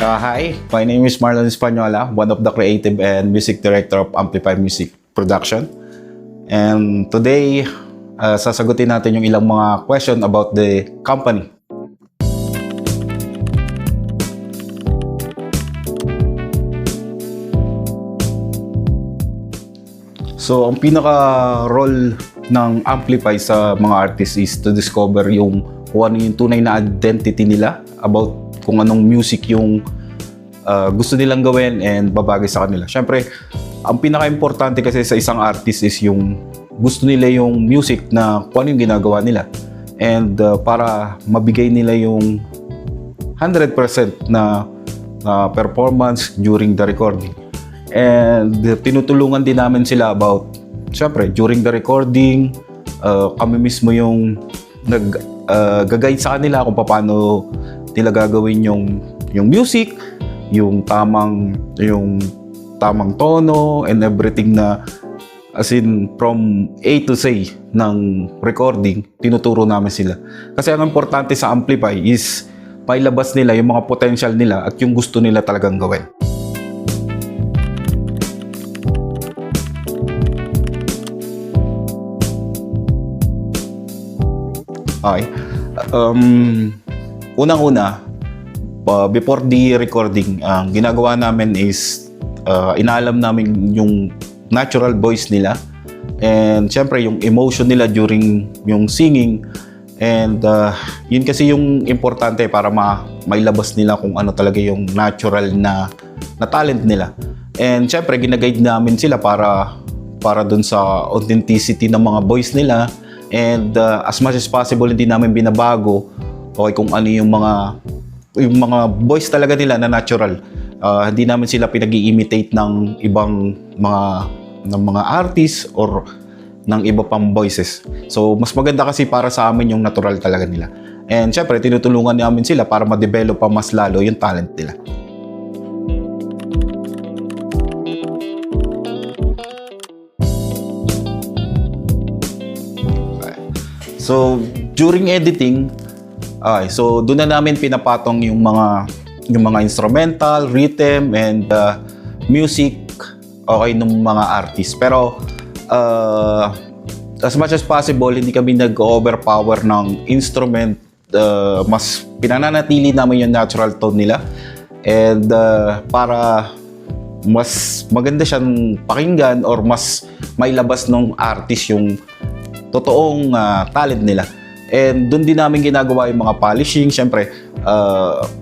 Hi, my name is Marlon Española, one of the creative and music director of Amplify Music Production. And today, sasagutin natin yung ilang mga question about the company. So, ang pinaka-role ng Amplify sa mga artists is to discover yung kung ano yung tunay na identity nila about kung anong music yung gusto nilang gawin and babagay sa kanila. Siyempre, ang pinaka-importante kasi sa isang artist is yung gusto nila yung music na kung ano yung ginagawa nila. And para mabigay nila yung 100% na performance during the recording. And tinutulungan din namin sila about, siyempre, during the recording, kami mismo yung nag-guide sa kanila kung paano nila gagawin yung music, yung tamang tono and everything na as in from A to Z ng recording, tinuturo namin sila. Kasi ang importante sa Amplify is pailabas nila yung mga potential nila at yung gusto nila talagang gawin. Okay. Unang-una, before the recording, ang ginagawa namin is inaalam namin yung natural voice nila and syempre yung emotion nila during yung singing and yun kasi yung importante para mailabas nila kung ano talaga yung natural na talent nila. And syempre ginaguide namin sila para dun sa authenticity ng mga voice nila and as much as possible hindi namin binabago kung ano yung mga voice talaga nila na natural. Hindi namin sila pinag-i-imitate ng ibang mga artists or ng iba pang voices. So, mas maganda kasi para sa amin yung natural talaga nila. And syempre, tinutulungan namin sila para ma-develop pa mas lalo yung talent nila. Okay. So, during editing, so doon na namin pinapatong yung mga instrumental, rhythm, and music ng mga artists. Pero as much as possible, hindi kami nag-overpower ng instrument. Mas pinananatili namin yung natural tone nila. And para mas maganda siyang pakinggan or mas mailabas ng artist yung totoong talent nila. And doon din namin ginagawa yung mga polishing. Siyempre,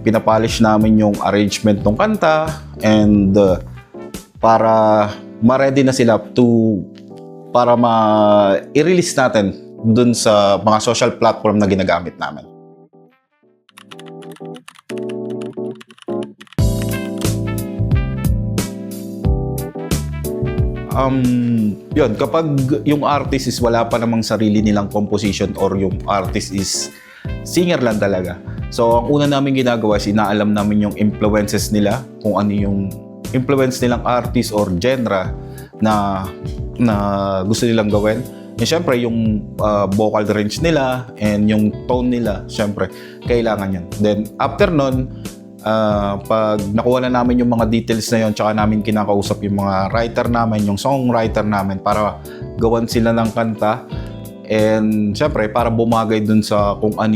pinapolish namin yung arrangement ng kanta and para ma-ready na sila para i-release natin doon sa mga social platform na ginagamit namin. Yun, kapag yung artist is wala pa namang sarili nilang composition or yung artist is singer lang talaga. So, ang una namin ginagawa is inaalam namin yung influences nila, kung ano yung influence nilang artist or genre na gusto nilang gawin. And syempre, yung vocal range nila and yung tone nila, syempre, kailangan yan. Then, after nun, pag nakuha na namin yung mga details na yun, tsaka namin kinakausap yung mga writer namin, yung songwriter namin para gawan sila ng kanta. And syempre, para bumagay dun sa kung ano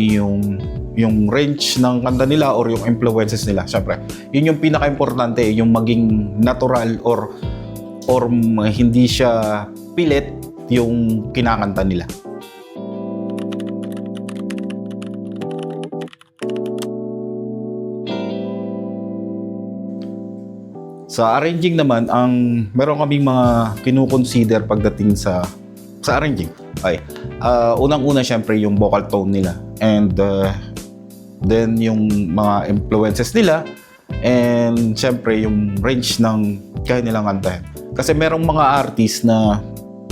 yung range ng kanta nila or yung influences nila. Syempre, yun yung pinaka-importante, yung maging natural or hindi siya pilit yung kinakanta nila. Sa arranging naman, meron kaming mga kinukonsider pagdating sa arranging. Okay. Unang-una syempre yung vocal tone nila and then yung mga influences nila and syempre yung range ng kaya nilang kantahin. Kasi merong mga artist na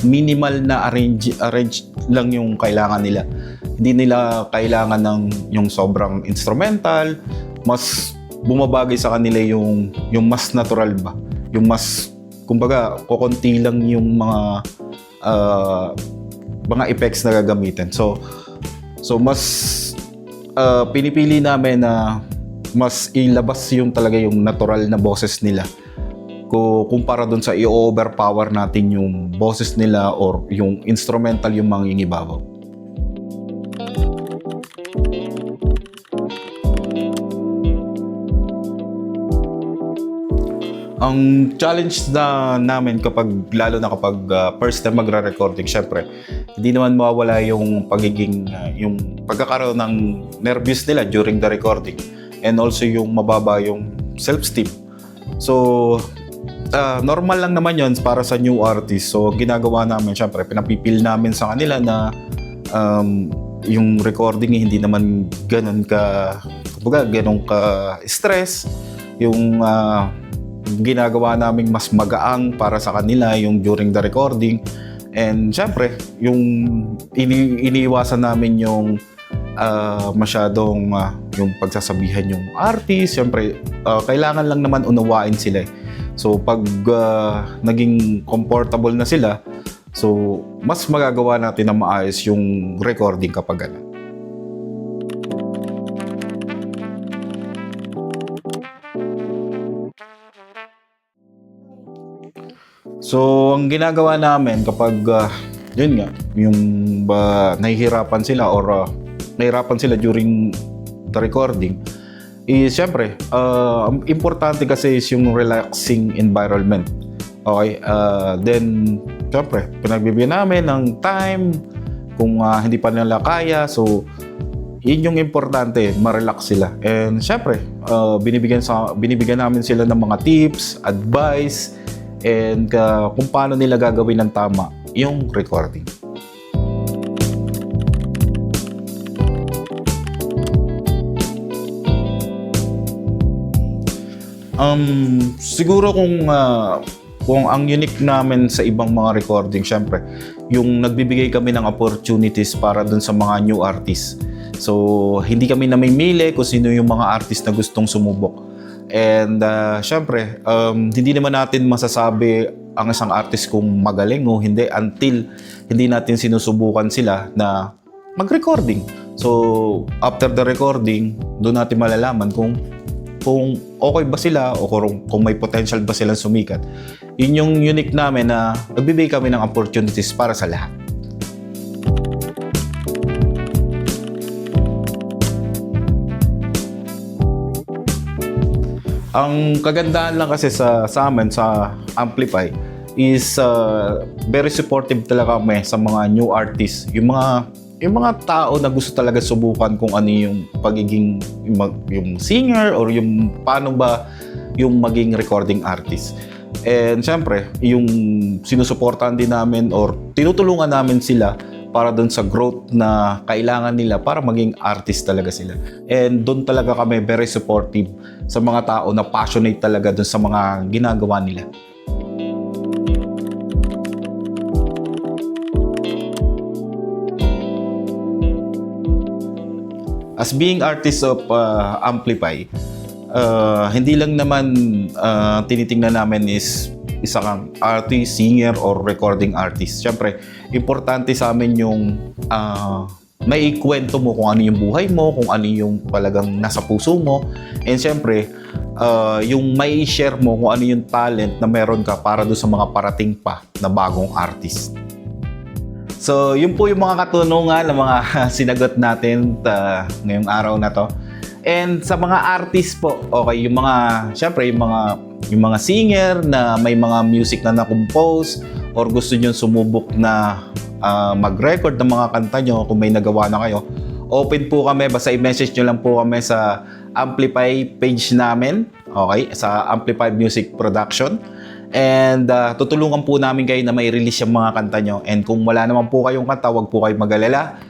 minimal na arrange lang yung kailangan nila. Hindi nila kailangan ng yung sobrang instrumental, mas bumabagay sa kanila yung mas natural ba, yung mas kumbaga kokonti lang yung mga effects na gagamitin. So mas pinipili namin na mas ilabas yung talaga yung natural na boses nila kumpara dun sa i-overpower natin yung boses nila or yung instrumental yung mangingibabaw. Ang challenge namin lalo na kapag first time magre-recording, syempre, hindi naman mawawala yung yung pagkakaroon ng nervous nila during the recording, and also yung mababa yung self-esteem. So, normal lang naman yun para sa new artist. So, ginagawa namin, syempre, pinapipil namin sa kanila na yung recording hindi naman ganun ka stress. Yung ginagawa naming mas magaang para sa kanila yung during the recording. And syempre, yung iniiwasan namin yung masyadong yung pagsasabihan yung artist. Syempre, kailangan lang naman unawain sila. So, pag naging comfortable na sila, so mas magagawa natin na maayos yung recording kapag gano'n. So, ang ginagawa namin kapag, yun nga, yung nahihirapan sila or nahihirapan sila during the recording, is syempre, importante kasi is yung relaxing environment. Okay? Then, syempre, pinagbibigyan namin ng time kung hindi pa nila kaya. So, yun yung importante, ma-relax sila. And syempre, binibigyan namin sila ng mga tips, advice, and kung paano nila gagawin ng tama yung recording. Siguro kung ang unique namin sa ibang mga recording, syempre, yung nagbibigay kami ng opportunities para dun sa mga new artists. So, hindi kami namimili kung sino yung mga artist na gustong sumubok. And syempre, hindi naman natin masasabi ang isang artist kung magaling o hindi until hindi natin sinusubukan sila na mag-recording. So, after the recording, doon natin malalaman kung okay ba sila o kung may potential ba silang sumikat. Yun yung unique namin na nagbibigay kami ng opportunities para sa lahat. Ang kagandahan lang kasi sa amin, sa Amplify, is very supportive talaga kami sa mga new artists. Yung mga tao na gusto talaga subukan kung ano yung pagiging yung singer or yung paano ba yung maging recording artist. And syempre, yung sinusuportahan din namin or tinutulungan namin sila para doon sa growth na kailangan nila para maging artist talaga sila. And doon talaga kami very supportive sa mga tao na passionate talaga doon sa mga ginagawa nila. As being artist of Amplify, hindi lang naman tinitingnan namin is isa kang artist, singer, or recording artist. Siyempre, importante sa amin yung may ikwento mo kung ano yung buhay mo, kung ano yung talagang nasa puso mo. And siyempre, yung may share mo kung ano yung talent na meron ka para doon sa mga parating pa na bagong artist. So, yun po yung mga katanungan na mga sinagot natin ngayong araw na to. And sa mga artist po, okay, yung mga singer na may mga music na na-compose or gusto nyo sumubok na mag-record ng mga kanta nyo kung may nagawa na kayo, open po kami. Basta i-message nyo lang po kami sa Amplify page namin, okay, sa Amplify Music Production. And tutulungan po namin kayo na mai-release yung mga kanta nyo. And kung wala naman po kayong kanta, wag po kayo mag-alala.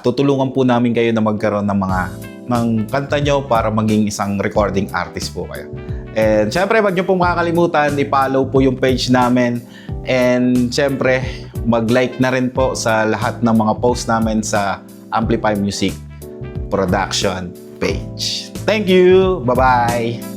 Tutulungan po namin kayo na magkaroon ng kanta nyo para maging isang recording artist po kayo. And syempre, wag nyo pong makakalimutan, i-follow po yung page namin. And syempre, mag-like na rin po sa lahat ng mga post namin sa Amplify Music Production page. Thank you! Bye-bye!